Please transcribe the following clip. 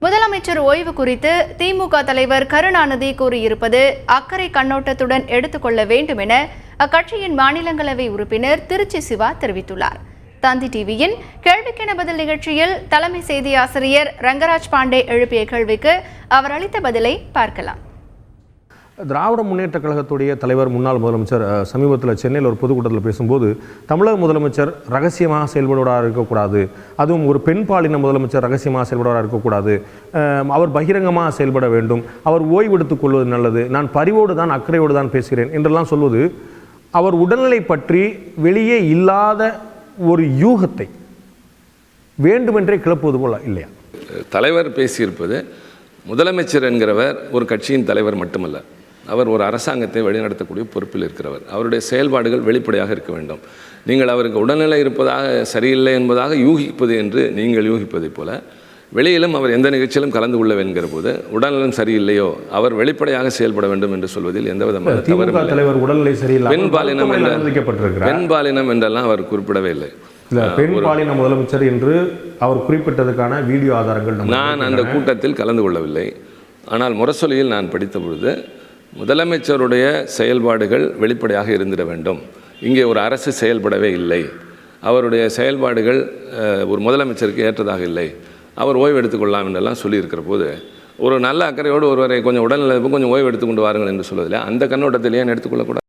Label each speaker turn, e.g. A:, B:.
A: முதலமைச்சர் ஓய்வு குறித்து திமுக தலைவர் கருணாநிதி கூறியிருப்பது அக்கறை கண்ணோட்டத்துடன் எடுத்துக்கொள்ள வேண்டும் என அக்கட்சியின் மாநிலங்களவை உறுப்பினர் திருச்சி சிவா தெரிவித்துள்ளார். தந்தி டிவியின் கேள்விக்கென பதில் நிகழ்ச்சியில் தலைமை செய்தி ஆசிரியர் ரங்கராஜ் பாண்டே எழுப்பிய கேள்விக்கு அவர் அளித்த பதிலை பார்க்கலாம்.
B: திராவிட முன்னேற்ற கழகத்துடைய தலைவர் முன்னாள் முதலமைச்சர் சமீபத்தில் சென்னையில் ஒரு பொதுக்கூட்டத்தில் பேசும்போது தமிழக முதலமைச்சர் ரகசியமாக செயல்படுவதாக இருக்கக்கூடாது, அதுவும் ஒரு பெண் பாலின முதலமைச்சர் ரகசியமாக செயல்படுவதாக இருக்கக்கூடாது, அவர் பகிரங்கமாக செயல்பட வேண்டும், அவர் ஓய்வெடுத்துக் கொள்வது நல்லது, நான் பரிவோடு தான் அக்கறையோடு தான் பேசுகிறேன் என்றெல்லாம் சொல்வது அவர் உடல்நிலை பற்றி வெளியே இல்லாத ஒரு யூகத்தை வேண்டுமென்றே கிளப்புவது போல இல்லையா?
C: தலைவர் பேசியிருப்பது முதலமைச்சர் என்கிறவர் ஒரு கட்சியின் தலைவர் மட்டுமல்ல, அவர் ஒரு அரசாங்கத்தை வழிநடத்தக்கூடிய பொறுப்பில் இருக்கிறவர். அவருடைய செயல்பாடுகள் வெளிப்படையாக இருக்க வேண்டும். நீங்கள் அவருக்கு உடல்நிலை இருப்பதாக சரியில்லை என்பதாக யூகிப்பது என்று நீங்கள் யூகிப்பதைப் போல வெளியிலும் அவர் எந்த நிகழ்ச்சியிலும் கலந்து கொள்ள என்கிற போது உடல்நலம் சரியில்லையோ அவர் வெளிப்படையாக செயல்பட வேண்டும் என்று சொல்வதில் எந்த விதமான
B: தலைவர் உடல்நிலை சரியில்லை
C: பெண் பாலினம் என்றெல்லாம் அவர் குறிப்பிடவே இல்லை.
B: பெண் பாலின முதலமைச்சர் என்று அவர் குறிப்பிட்டதுக்கான வீடியோ ஆதாரங்கள்
C: நான் அந்த கூட்டத்தில் கலந்து கொள்ளவில்லை. ஆனால் முரசொலியில் நான் படித்த பொழுது முதலமைச்சருடைய செயல்பாடுகள் வெளிப்படையாக இருந்திட வேண்டும். இங்கே ஒரு அரசு செயல்படவே இல்லை, அவருடைய செயல்பாடுகள் ஒரு முதலமைச்சருக்கு ஏற்றதாக இல்லை, அவர் ஓய்வு எடுத்துக்கொள்ளலாம் என்றெல்லாம் சொல்லியிருக்கிற போது ஒரு நல்ல அக்கறையோடு ஒருவரை கொஞ்சம் உடல்நிலை கொஞ்சம் ஓய்வு எடுத்துக்கொண்டு வாருங்கள் என்று சொல்வதில்லை, அந்த கண்ணோட்டத்திலேயே எடுத்துக்கொள்ளக்கூடாது.